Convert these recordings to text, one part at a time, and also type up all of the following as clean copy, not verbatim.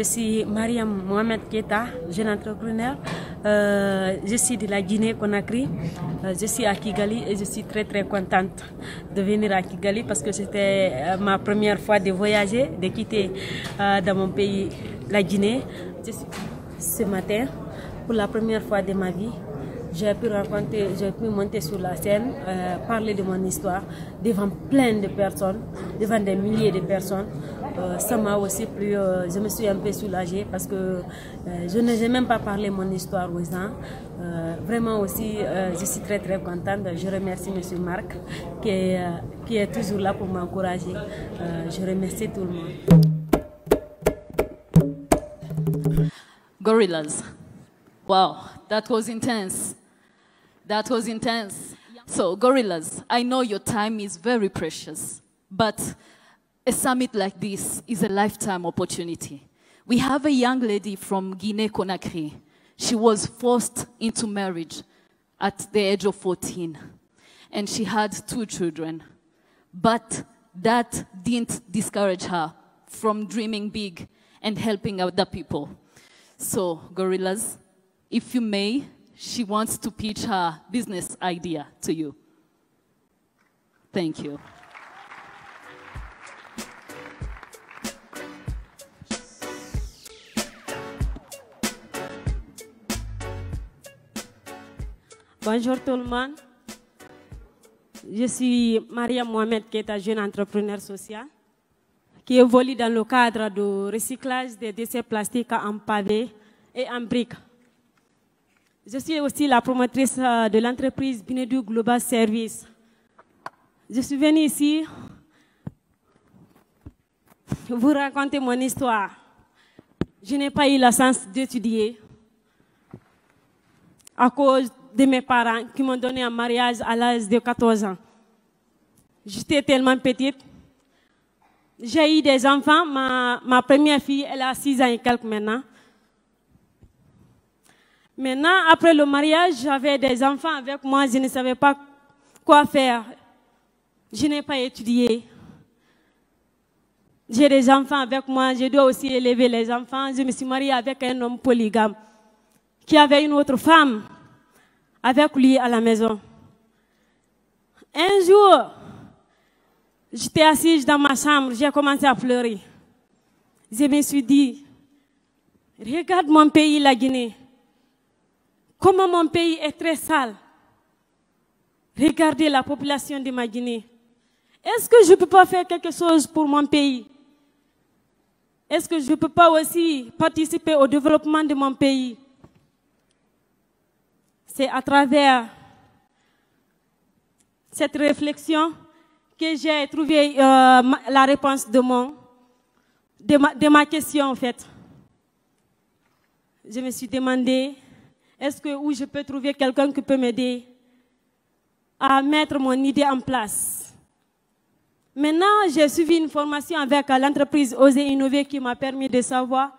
Je suis Mariam Mohamed Keita, jeune entrepreneur. Je suis de la Guinée-Conakry. Je suis à Kigali et je suis très contente de venir à Kigali parce que c'était ma première fois de voyager, de quitter dans mon pays, la Guinée. Ce matin, pour la première fois de ma vie, j'ai pu monter sur la scène, parler de mon histoire devant plein de personnes, devant des milliers de personnes. Ça m'a aussi plu, je me suis un peu soulagée parce que je n'ai même pas parlé mon histoire aux gens. Vraiment aussi, je suis très contente. Je remercie M. Marc qui est toujours là pour m'encourager. Je remercie tout le monde. Gorillaz. Wow, that was intense. That was intense. So, Gorillaz, I know your time is very precious, but a summit like this is a lifetime opportunity. We have a young lady from Guinea-Conakry. She was forced into marriage at the age of 14, and she had 2 children. But that didn't discourage her from dreaming big and helping other people. So, Gorillaz, if you may, she wants to pitch her business idea to you. Thank you. Bonjour tout le monde. Je suis Maria Mohamed Keita, jeune entrepreneur social, qui évolue dans le cadre du recyclage des déchets plastiques en pavé et en briques. Je suis aussi la promotrice de l'entreprise Binedu Global Service. Je suis venue ici vous raconter mon histoire. Je n'ai pas eu la chance d'étudier à cause de mes parents qui m'ont donné un mariage à l'âge de 14 ans. J'étais tellement petite. J'ai eu des enfants. Ma première fille, elle a 6 ans et quelques maintenant. Maintenant, après le mariage, j'avais des enfants avec moi. Je ne savais pas quoi faire. Je n'ai pas étudié. J'ai des enfants avec moi. Je dois aussi élever les enfants. Je me suis mariée avec un homme polygame qui avait une autre femme avec lui à la maison. Un jour, j'étais assise dans ma chambre. J'ai commencé à pleurer. Je me suis dit, regarde mon pays, la Guinée. Comment mon pays est très sale. Regardez la population de ma Guinée. Est-ce que je ne peux pas faire quelque chose pour mon pays? Est-ce que je ne peux pas aussi participer au développement de mon pays? C'est à travers cette réflexion que j'ai trouvé la réponse de ma question en fait. Je me suis demandé, est-ce que où je peux trouver quelqu'un qui peut m'aider à mettre mon idée en place? Maintenant, j'ai suivi une formation avec l'entreprise Oser Innover qui m'a permis de savoir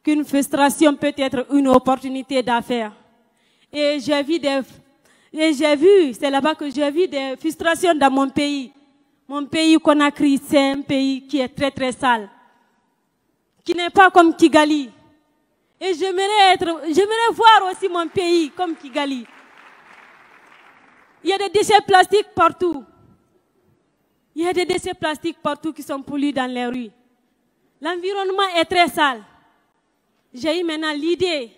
qu'une frustration peut être une opportunité d'affaires. Et j'ai vu, c'est là-bas que j'ai vu des frustrations dans mon pays. Mon pays Conakry, c'est un pays qui est très sale, qui n'est pas comme Kigali. Et j'aimerais voir aussi mon pays comme Kigali. Il y a des déchets plastiques partout. Il y a des déchets plastiques partout qui sont pollués dans les rues. L'environnement est très sale. J'ai eu maintenant l'idée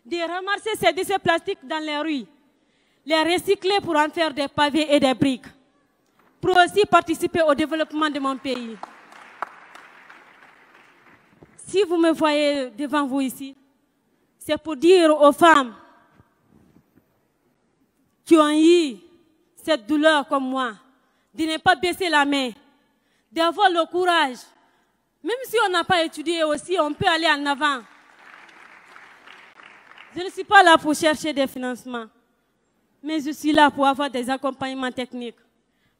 de ramasser ces déchets plastiques dans les rues, les recycler pour en faire des pavés et des briques, pour aussi participer au développement de mon pays. Si vous me voyez devant vous ici, c'est pour dire aux femmes qui ont eu cette douleur comme moi, de ne pas baisser la main, d'avoir le courage. Même si on n'a pas étudié aussi, on peut aller en avant. Je ne suis pas là pour chercher des financements, mais je suis là pour avoir des accompagnements techniques.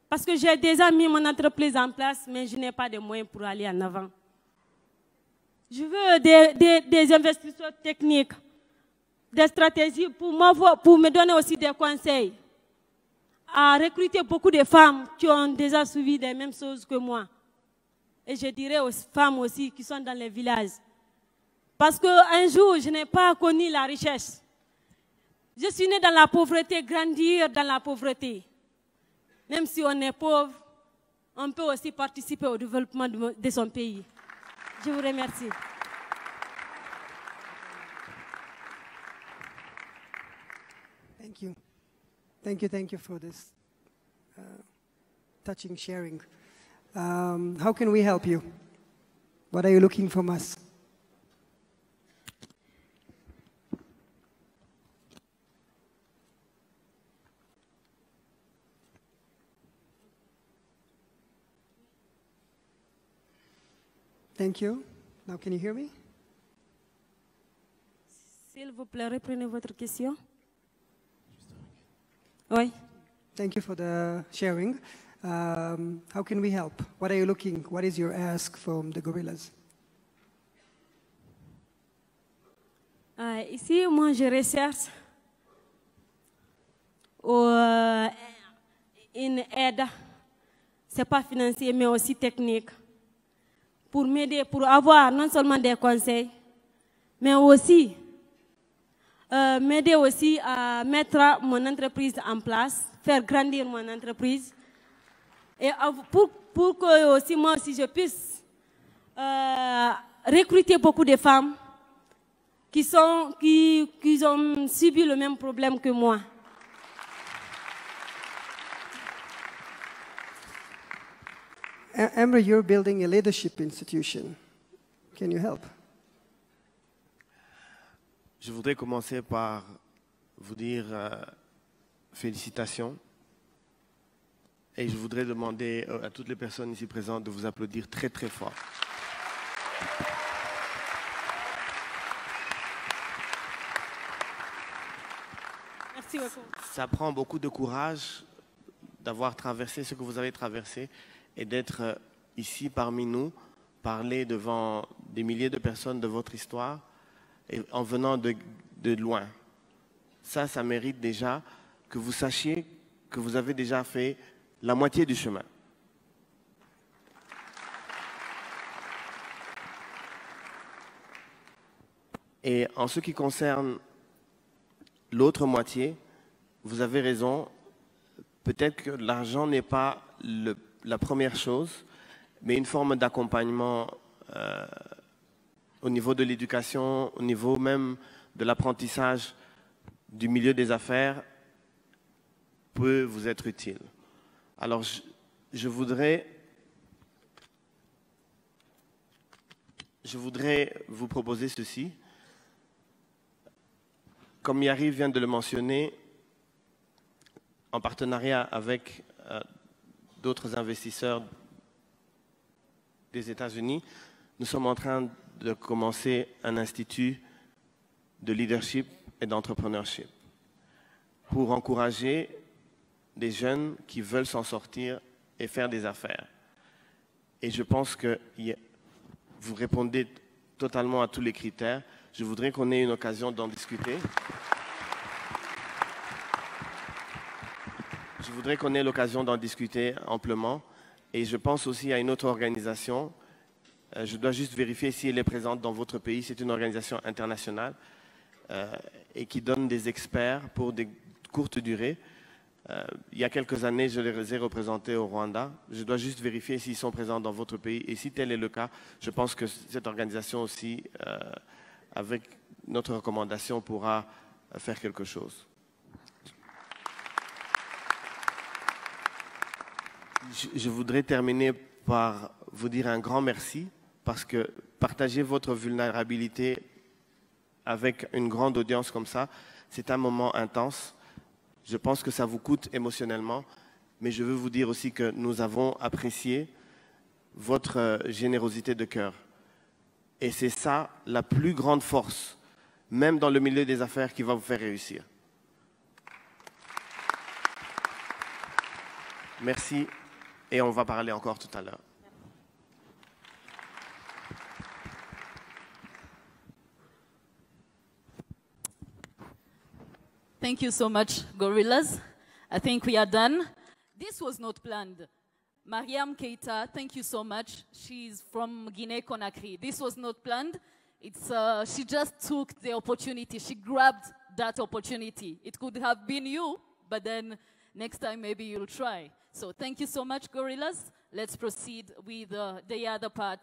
Parce que j'ai déjà mis mon entreprise en place, mais je n'ai pas de moyens pour aller en avant. Je veux des investisseurs techniques, des stratégies pour me donner aussi des conseils, à recruter beaucoup de femmes qui ont déjà suivi les mêmes choses que moi. et je dirais aux femmes aussi qui sont dans les villages. Parce qu'un jour, je n'ai pas connu la richesse. Je suis née dans la pauvreté, grandir dans la pauvreté. Même si on est pauvre, on peut aussi participer au développement de son pays. Je vous remercie. Thank you. Thank you for this touching sharing. How can we help you? What are you looking from us? Thank you. Now, can you hear me? S'il vous plaît, reprenez votre question. Oui. Thank you for the sharing. How can we help? What are you looking? What is your ask from the gorillas? Ici, moi, je recherche une aide, c'est pas financier, mais aussi technique, pour m'aider, pour avoir non seulement des conseils, mais aussi m'aider aussi à mettre mon entreprise en place, faire grandir mon entreprise, et pour que aussi moi aussi je puisse recruter beaucoup de femmes qui ont subi le même problème que moi. Amber, you're building a leadership institution. Can you help? Je voudrais commencer par vous dire félicitations. Et je voudrais demander à toutes les personnes ici présentes de vous applaudir très très fort. Merci beaucoup. Ça prend beaucoup de courage d'avoir traversé ce que vous avez traversé et d'être ici parmi nous, parler devant des milliers de personnes de votre histoire et en venant de loin. Ça mérite déjà que vous sachiez que vous avez déjà fait la moitié du chemin. Et en ce qui concerne l'autre moitié, vous avez raison, peut-être que l'argent n'est pas la première chose, mais une forme d'accompagnement au niveau de l'éducation, au niveau même de l'apprentissage du milieu des affaires peut vous être utile. Alors, je voudrais vous proposer ceci. Comme Yari vient de le mentionner, en partenariat avec d'autres investisseurs des États-Unis, nous sommes en train de commencer un institut de leadership et d'entrepreneurship pour encourager des jeunes qui veulent s'en sortir et faire des affaires. Et je pense que vous répondez totalement à tous les critères. Je voudrais qu'on ait une occasion d'en discuter. Je voudrais qu'on ait l'occasion d'en discuter amplement. Et je pense aussi à une autre organisation. Je dois juste vérifier si elle est présente dans votre pays. C'est une organisation internationale et qui donne des experts pour des courtes durées. Il y a quelques années, je les ai représentés au Rwanda. Je dois juste vérifier s'ils sont présents dans votre pays. Et si tel est le cas, je pense que cette organisation aussi, avec notre recommandation, pourra faire quelque chose. Je voudrais terminer par vous dire un grand merci parce que partager votre vulnérabilité avec une grande audience comme ça, c'est un moment intense. Je pense que ça vous coûte émotionnellement, mais je veux vous dire aussi que nous avons apprécié votre générosité de cœur. Et c'est ça la plus grande force, même dans le milieu des affaires, qui va vous faire réussir. Merci et on va parler encore tout à l'heure. Thank you so much, Gorillas. I think we are done. This was not planned. Mariam Keita, thank you so much. She's from Guinea-Conakry. This was not planned. She just took the opportunity. She grabbed that opportunity. It could have been you, but then next time maybe you'll try. So thank you so much, Gorillas. Let's proceed with the other part.